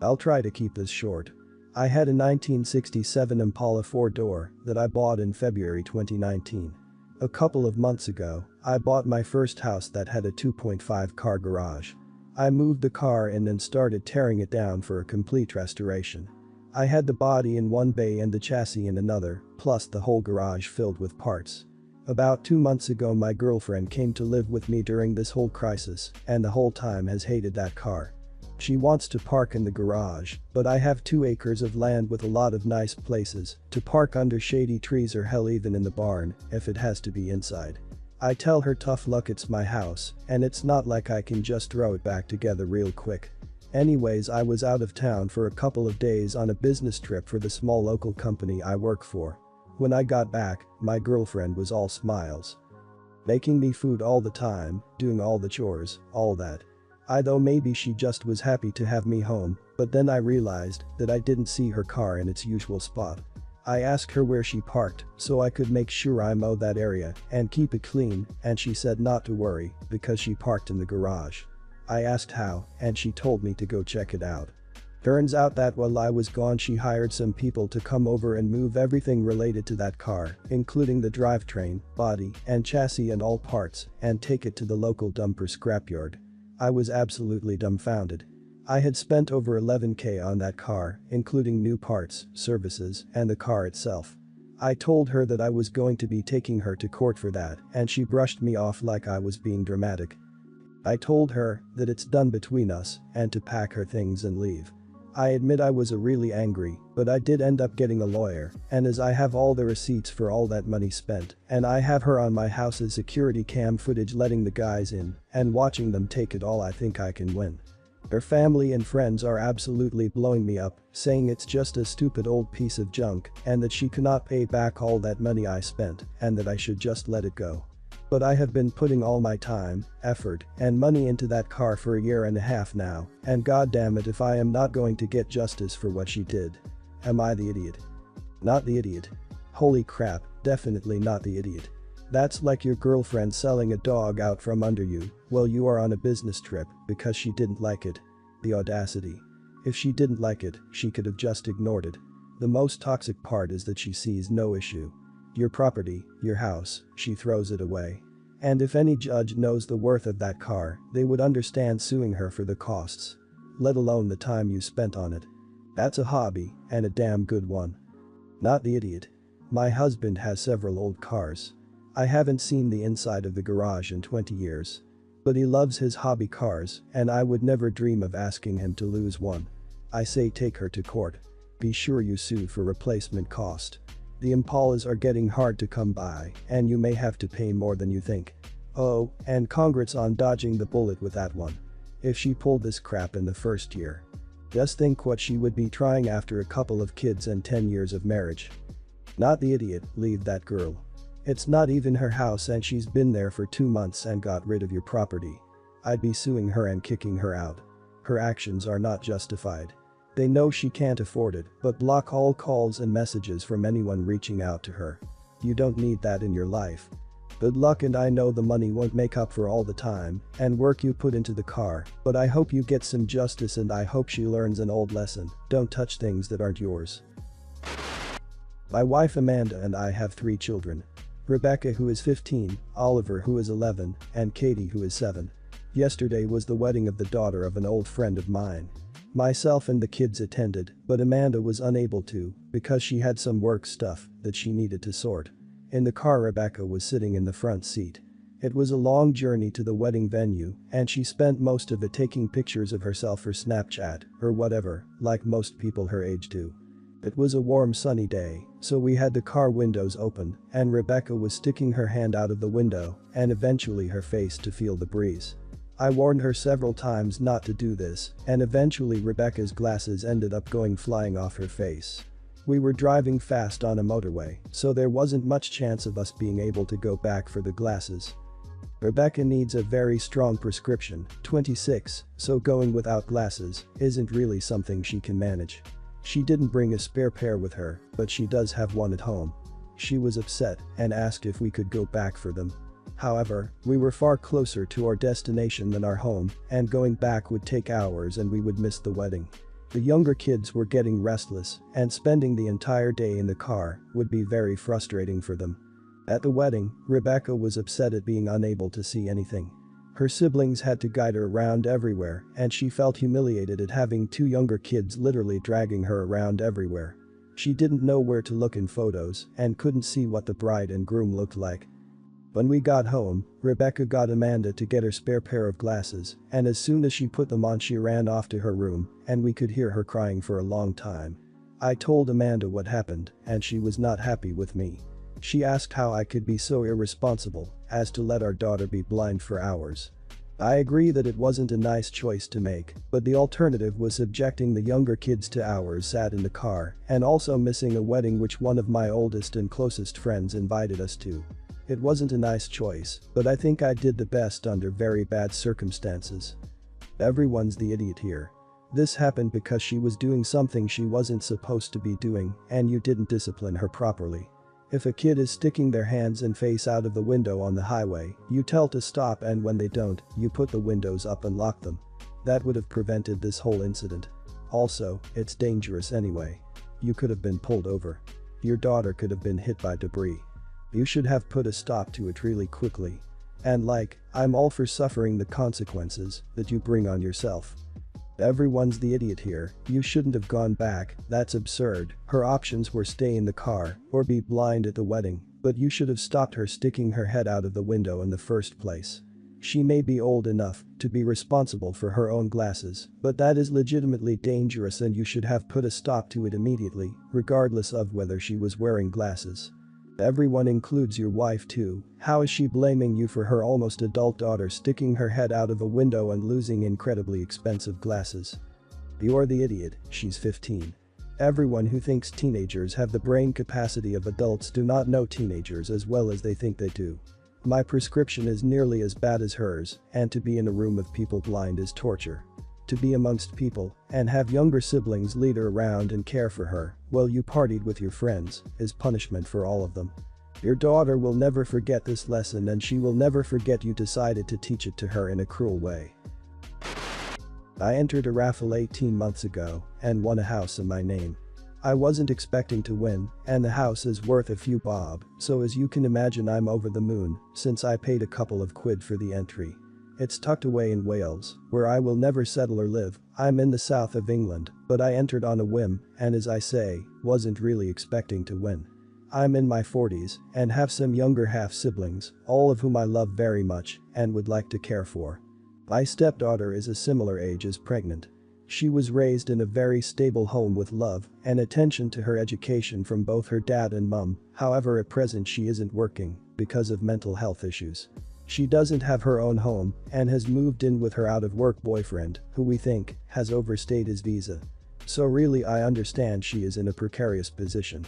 I'll try to keep this short. I had a 1967 Impala 4-door that I bought in February 2019. A couple of months ago, I bought my first house that had a 2.5 car garage. I moved the car in and started tearing it down for a complete restoration. I had the body in one bay and the chassis in another, plus the whole garage filled with parts. About 2 months ago my girlfriend came to live with me during this whole crisis and the whole time has hated that car. She wants to park in the garage, but I have 2 acres of land with a lot of nice places to park under shady trees or hell even in the barn if it has to be inside. I tell her tough luck, it's my house and it's not like I can just throw it back together real quick. Anyways, I was out of town for a couple of days on a business trip for the small local company I work for. When I got back, my girlfriend was all smiles. Making me food all the time, doing all the chores, all that. I thought maybe she just was happy to have me home, but then I realized that I didn't see her car in its usual spot. I asked her where she parked so I could make sure I mow that area and keep it clean, and she said not to worry because she parked in the garage. I asked how, and she told me to go check it out. Turns out that while I was gone she hired some people to come over and move everything related to that car, including the drivetrain, body, and chassis and all parts, and take it to the local dumper scrapyard. I was absolutely dumbfounded. I had spent over $11,000 on that car, including new parts, services, and the car itself. I told her that I was going to be taking her to court for that, and she brushed me off like I was being dramatic. I told her that it's done between us and to pack her things and leave. I admit I was really angry, but I did end up getting a lawyer, and as I have all the receipts for all that money spent, and I have her on my house's security cam footage letting the guys in and watching them take it all, I think I can win. Her family and friends are absolutely blowing me up, saying it's just a stupid old piece of junk and that she cannot pay back all that money I spent and that I should just let it go. But I have been putting all my time, effort, and money into that car for a year and a half now, and goddamn it if I am not going to get justice for what she did. Am I the idiot? Not the idiot. Holy crap, definitely not the idiot. That's like your girlfriend selling a dog out from under you while you are on a business trip because she didn't like it. The audacity. If she didn't like it, she could have just ignored it. The most toxic part is that she sees no issue. Your property, your house, she throws it away. And if any judge knows the worth of that car, they would understand suing her for the costs. Let alone the time you spent on it. That's a hobby, and a damn good one. Not the idiot. My husband has several old cars. I haven't seen the inside of the garage in 20 years. But he loves his hobby cars, and I would never dream of asking him to lose one. I say take her to court. Be sure you sue for replacement cost. The Impalas are getting hard to come by, and you may have to pay more than you think. Oh, and congrats on dodging the bullet with that one. If she pulled this crap in the first year. Just think what she would be trying after a couple of kids and 10 years of marriage. Not the idiot, leave that girl. It's not even her house and she's been there for 2 months and got rid of your property. I'd be suing her and kicking her out. Her actions are not justified. They know she can't afford it, but block all calls and messages from anyone reaching out to her. You don't need that in your life. Good luck, and I know the money won't make up for all the time and work you put into the car, but I hope you get some justice and I hope she learns an old lesson: don't touch things that aren't yours. My wife Amanda and I have 3 children. Rebecca, who is 15, Oliver, who is 11, and Katie, who is 7. Yesterday was the wedding of the daughter of an old friend of mine. Myself and the kids attended, but Amanda was unable to because she had some work stuff that she needed to sort. In the car, Rebecca was sitting in the front seat. It was a long journey to the wedding venue, and she spent most of it taking pictures of herself for Snapchat or whatever, like most people her age do. It was a warm sunny day, so we had the car windows open, and Rebecca was sticking her hand out of the window and eventually her face to feel the breeze. I warned her several times not to do this, and eventually Rebecca's glasses ended up going flying off her face. We were driving fast on a motorway, so there wasn't much chance of us being able to go back for the glasses. Rebecca needs a very strong prescription, 26, so going without glasses isn't really something she can manage. She didn't bring a spare pair with her, but she does have one at home. She was upset and asked if we could go back for them. However, we were far closer to our destination than our home, and going back would take hours and we would miss the wedding. The younger kids were getting restless, and spending the entire day in the car would be very frustrating for them. At the wedding, Rebecca was upset at being unable to see anything. Her siblings had to guide her around everywhere, and she felt humiliated at having two younger kids literally dragging her around everywhere. She didn't know where to look in photos and couldn't see what the bride and groom looked like. When we got home, Rebecca got Amanda to get her spare pair of glasses, and as soon as she put them on she ran off to her room, and we could hear her crying for a long time. I told Amanda what happened, and she was not happy with me. She asked how I could be so irresponsible as to let our daughter be blind for hours. I agree that it wasn't a nice choice to make, but the alternative was subjecting the younger kids to hours sat in the car and also missing a wedding which one of my oldest and closest friends invited us to. It wasn't a nice choice, but I think I did the best under very bad circumstances. Everyone's the idiot here. This happened because she was doing something she wasn't supposed to be doing, and you didn't discipline her properly. If a kid is sticking their hands and face out of the window on the highway, you tell to stop, and when they don't, you put the windows up and lock them. That would have prevented this whole incident. Also, it's dangerous anyway. You could have been pulled over. Your daughter could have been hit by debris. You should have put a stop to it really quickly. And I'm all for suffering the consequences that you bring on yourself. Everyone's the idiot here. You shouldn't have gone back, that's absurd. Her options were stay in the car or be blind at the wedding, but you should have stopped her sticking her head out of the window in the first place. She may be old enough to be responsible for her own glasses, but that is legitimately dangerous and you should have put a stop to it immediately, regardless of whether she was wearing glasses. Everyone includes your wife too. How is she blaming you for her almost adult daughter sticking her head out of a window and losing incredibly expensive glasses? You're the idiot, she's 15. Everyone who thinks teenagers have the brain capacity of adults do not know teenagers as well as they think they do. My prescription is nearly as bad as hers, and to be in a room of people blind is torture. To be amongst people and have younger siblings lead her around and care for her while you partied with your friends is punishment for all of them. Your daughter will never forget this lesson, and she will never forget you decided to teach it to her in a cruel way. I entered a raffle 18 months ago and won a house in my name. I wasn't expecting to win, and the house is worth a few bob, so as you can imagine I'm over the moon since I paid a couple of quid for the entry. It's tucked away in Wales, where I will never settle or live. I'm in the south of England, but I entered on a whim and, as I say, wasn't really expecting to win. I'm in my 40s and have some younger half-siblings, all of whom I love very much and would like to care for. My stepdaughter is a similar age as pregnant. She was raised in a very stable home with love and attention to her education from both her dad and mum. However, at present she isn't working because of mental health issues. She doesn't have her own home and has moved in with her out-of-work boyfriend, who we think has overstayed his visa. So really I understand she is in a precarious position.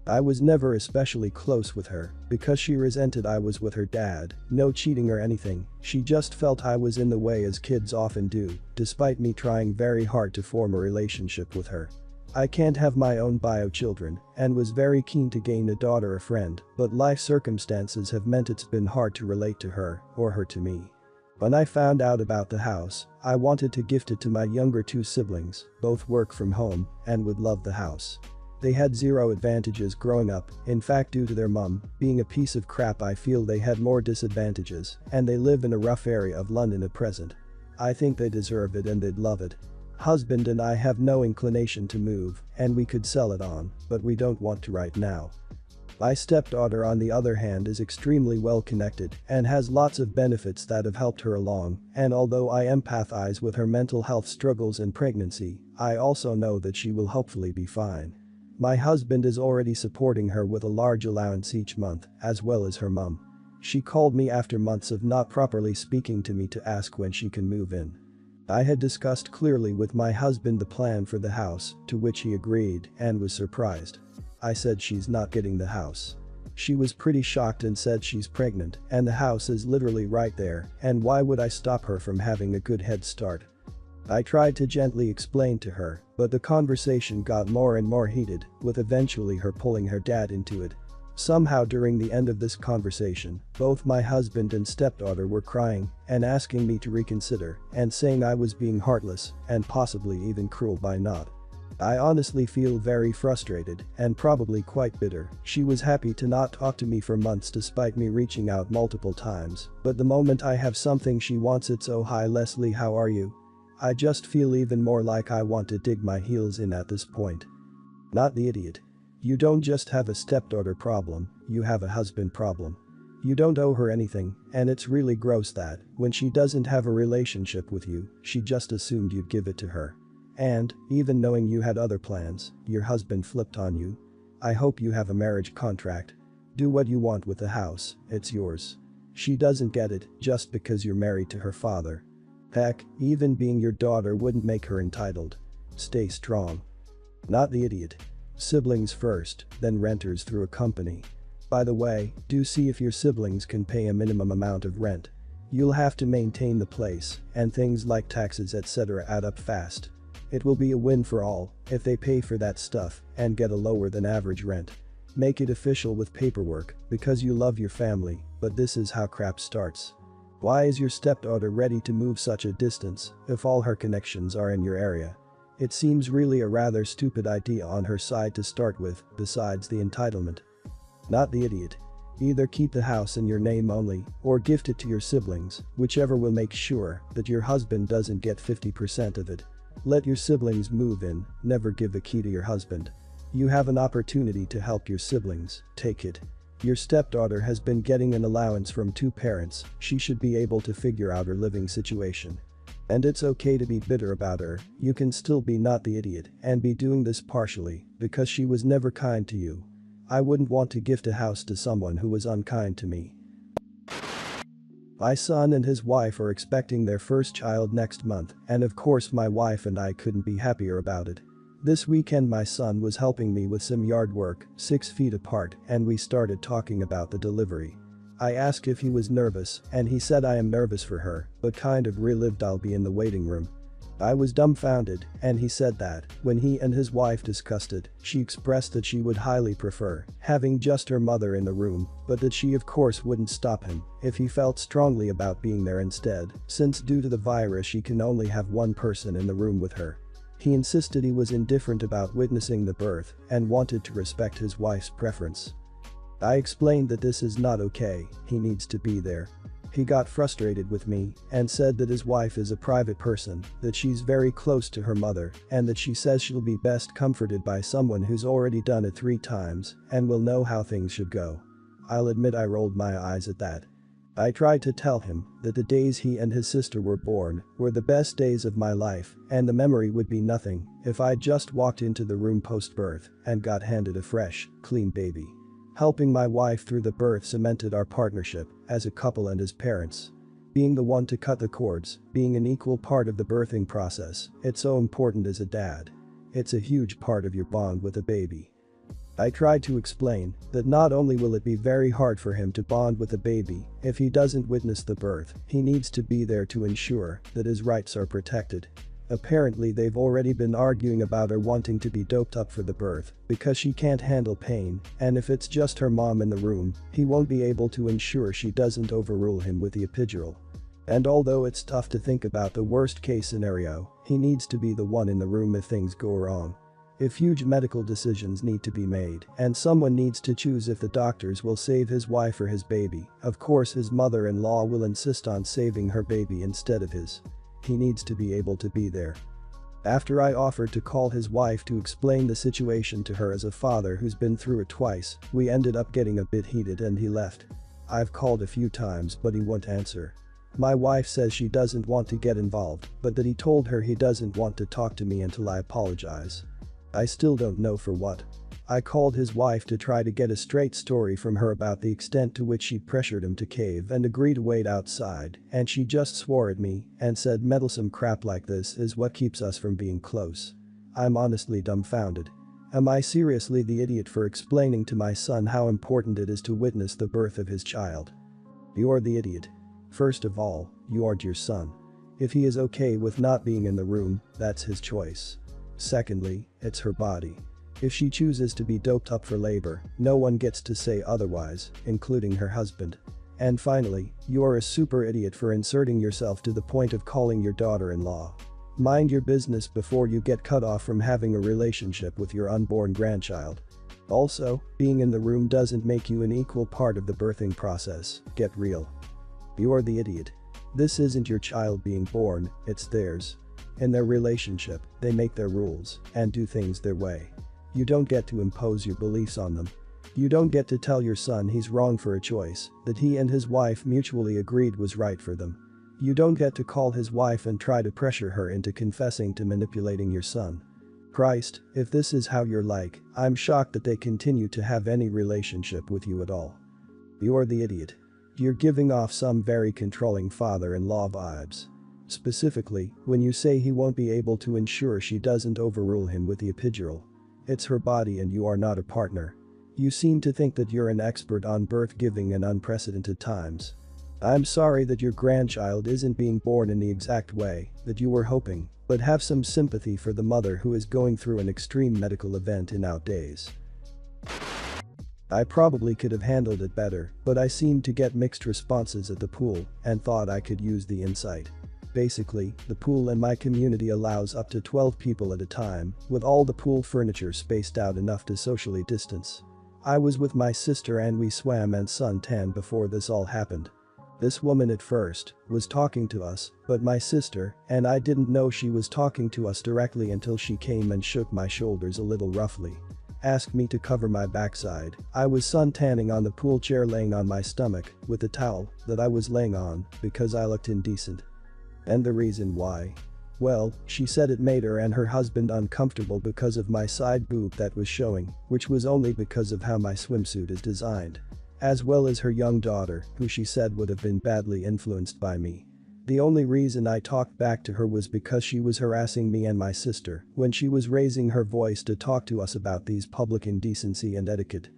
I was never especially close with her because she resented I was with her dad, no cheating or anything, she just felt I was in the way as kids often do, despite me trying very hard to form a relationship with her. I can't have my own bio children and was very keen to gain a daughter or friend, but life circumstances have meant it's been hard to relate to her or her to me. When I found out about the house, I wanted to gift it to my younger two siblings, both work from home and would love the house. They had zero advantages growing up, in fact due to their mum being a piece of crap I feel they had more disadvantages, and they live in a rough area of London at present. I think they deserve it and they'd love it. Husband and I have no inclination to move, and we could sell it on, but we don't want to right now. My stepdaughter on the other hand is extremely well connected and has lots of benefits that have helped her along, and although I empathize with her mental health struggles and pregnancy, I also know that she will hopefully be fine. My husband is already supporting her with a large allowance each month, as well as her mum. She called me after months of not properly speaking to me to ask when she can move in. I had discussed clearly with my husband the plan for the house, to which he agreed and was surprised. I said she's not getting the house. She was pretty shocked and said she's pregnant and the house is literally right there, and why would I stop her from having a good head start? I tried to gently explain to her, but the conversation got more and more heated, with eventually her pulling her dad into it. Somehow during the end of this conversation, both my husband and stepdaughter were crying and asking me to reconsider and saying I was being heartless and possibly even cruel by not. I honestly feel very frustrated and probably quite bitter. She was happy to not talk to me for months despite me reaching out multiple times, but the moment I have something she wants, it's "Oh hi Leslie, how are you?" I just feel even more like I want to dig my heels in at this point. Not the idiot. You don't just have a stepdaughter problem, you have a husband problem. You don't owe her anything, and it's really gross that, when she doesn't have a relationship with you, she just assumed you'd give it to her. And, even knowing you had other plans, your husband flipped on you. I hope you have a marriage contract. Do what you want with the house, it's yours. She doesn't get it just because you're married to her father. Heck, even being your daughter wouldn't make her entitled. Stay strong. Not the idiot. Siblings first, then renters through a company. By the way, do see if your siblings can pay a minimum amount of rent. You'll have to maintain the place, and things like taxes etc. add up fast. It will be a win for all if they pay for that stuff and get a lower than average rent. Make it official with paperwork because you love your family, but this is how crap starts. Why is your stepdaughter ready to move such a distance if all her connections are in your area? It seems really a rather stupid idea on her side to start with, besides the entitlement. Not the idiot. Either keep the house in your name only or gift it to your siblings, whichever will make sure that your husband doesn't get 50% of it. Let your siblings move in, never give the key to your husband. You have an opportunity to help your siblings, take it. Your stepdaughter has been getting an allowance from two parents, she should be able to figure out her living situation. And it's okay to be bitter about her, you can still be not the idiot and be doing this partially because she was never kind to you. I wouldn't want to gift a house to someone who was unkind to me. My son and his wife are expecting their first child next month, and of course my wife and I couldn't be happier about it. This weekend my son was helping me with some yard work, 6 feet apart, and we started talking about the delivery. I asked if he was nervous, and he said I am nervous for her, but kind of relieved I'll be in the waiting room. I was dumbfounded, and he said that, when he and his wife discussed it, she expressed that she would highly prefer having just her mother in the room, but that she of course wouldn't stop him if he felt strongly about being there instead, since due to the virus she can only have one person in the room with her. He insisted he was indifferent about witnessing the birth and wanted to respect his wife's preference. I explained that this is not okay, he needs to be there. He got frustrated with me and said that his wife is a private person, that she's very close to her mother, and that she says she'll be best comforted by someone who's already done it 3 times and will know how things should go. I'll admit I rolled my eyes at that. I tried to tell him that the days he and his sister were born were the best days of my life and the memory would be nothing if I just walked into the room post-birth and got handed a fresh, clean baby. Helping my wife through the birth cemented our partnership as a couple and as parents. Being the one to cut the cords, being an equal part of the birthing process, it's so important as a dad. It's a huge part of your bond with a baby. I tried to explain that not only will it be very hard for him to bond with a baby if he doesn't witness the birth, he needs to be there to ensure that his rights are protected. Apparently they've already been arguing about her wanting to be doped up for the birth because she can't handle pain, and if it's just her mom in the room, he won't be able to ensure she doesn't overrule him with the epidural. And although it's tough to think about the worst case scenario, he needs to be the one in the room if things go wrong. If huge medical decisions need to be made and someone needs to choose if the doctors will save his wife or his baby, of course his mother-in-law will insist on saving her baby instead of his. He needs to be able to be there. After I offered to call his wife to explain the situation to her as a father who's been through it twice, we ended up getting a bit heated and he left. I've called a few times but he won't answer. My wife says she doesn't want to get involved, but that he told her he doesn't want to talk to me until I apologize. I still don't know for what. I called his wife to try to get a straight story from her about the extent to which she pressured him to cave and agree to wait outside, and she just swore at me and said meddlesome crap like this is what keeps us from being close. I'm honestly dumbfounded. Am I seriously the idiot for explaining to my son how important it is to witness the birth of his child? You're the idiot. First of all, you aren't your son. If he is okay with not being in the room, that's his choice. Secondly, it's her body. If she chooses to be doped up for labor, no one gets to say otherwise, including her husband. And finally, you're a super idiot for inserting yourself to the point of calling your daughter-in-law. Mind your business before you get cut off from having a relationship with your unborn grandchild. Also, being in the room doesn't make you an equal part of the birthing process. Get real. You're the idiot. This isn't your child being born, it's theirs. In their relationship, they make their rules and do things their way. You don't get to impose your beliefs on them. You don't get to tell your son he's wrong for a choice that he and his wife mutually agreed was right for them. You don't get to call his wife and try to pressure her into confessing to manipulating your son. Christ, if this is how you're like, I'm shocked that they continue to have any relationship with you at all. You're the idiot. You're giving off some very controlling father-in-law vibes. Specifically, when you say he won't be able to ensure she doesn't overrule him with the epidural. It's her body and you are not a partner. You seem to think that you're an expert on birth giving in unprecedented times. I'm sorry that your grandchild isn't being born in the exact way that you were hoping, but have some sympathy for the mother who is going through an extreme medical event in out days. I probably could have handled it better, but I seemed to get mixed responses at the pool and thought I could use the insight. Basically, the pool in my community allows up to 12 people at a time, with all the pool furniture spaced out enough to socially distance. I was with my sister and we swam and suntanned before this all happened. This woman at first was talking to us, but my sister and I didn't know she was talking to us directly until she came and shook my shoulders a little roughly. Asked me to cover my backside. I was suntanning on the pool chair laying on my stomach with the towel that I was laying on because I looked indecent. And the reason why? Well, she said it made her and her husband uncomfortable because of my side boob that was showing, which was only because of how my swimsuit is designed. As well as her young daughter, who she said would have been badly influenced by me. The only reason I talked back to her was because she was harassing me and my sister when she was raising her voice to talk to us about these public indecency and etiquette.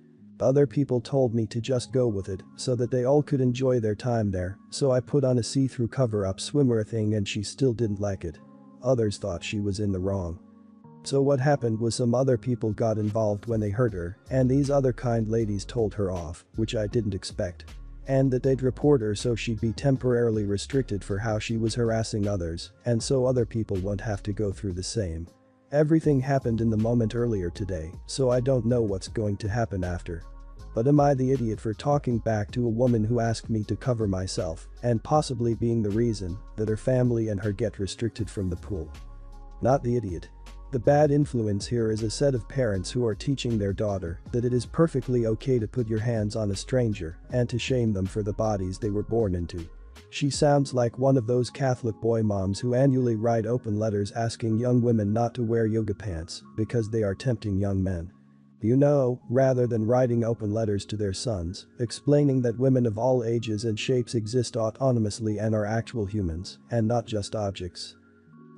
Other people told me to just go with it so that they all could enjoy their time there, so I put on a see-through cover-up swimwear thing and she still didn't like it. Others thought she was in the wrong. So what happened was some other people got involved when they heard her, and these other kind ladies told her off, which I didn't expect. And that they'd report her so she'd be temporarily restricted for how she was harassing others, and so other people won't have to go through the same. Everything happened in the moment earlier today, so I don't know what's going to happen after. But am I the idiot for talking back to a woman who asked me to cover myself, and possibly being the reason that her family and her get restricted from the pool? Not the idiot. The bad influence here is a set of parents who are teaching their daughter that it is perfectly okay to put your hands on a stranger and to shame them for the bodies they were born into. She sounds like one of those Catholic boy moms who annually write open letters asking young women not to wear yoga pants because they are tempting young men. You know, rather than writing open letters to their sons, explaining that women of all ages and shapes exist autonomously and are actual humans, and not just objects.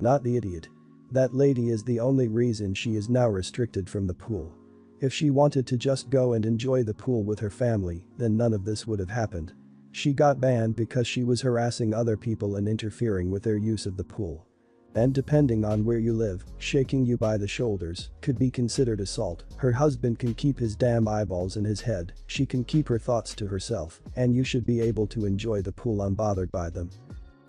Not the idiot. That lady is the only reason she is now restricted from the pool. If she wanted to just go and enjoy the pool with her family, then none of this would have happened. She got banned because she was harassing other people and interfering with their use of the pool. And depending on where you live, shaking you by the shoulders could be considered assault. Her husband can keep his damn eyeballs in his head, she can keep her thoughts to herself, and you should be able to enjoy the pool unbothered by them.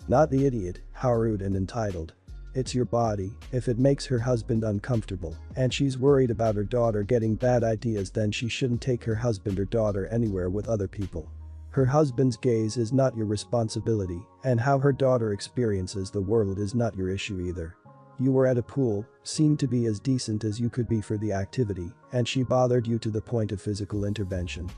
Not the idiot, how rude and entitled. It's your body. If it makes her husband uncomfortable and she's worried about her daughter getting bad ideas, then she shouldn't take her husband or daughter anywhere with other people. Her husband's gaze is not your responsibility, and how her daughter experiences the world is not your issue either. You were at a pool, seemed to be as decent as you could be for the activity, and she bothered you to the point of physical intervention.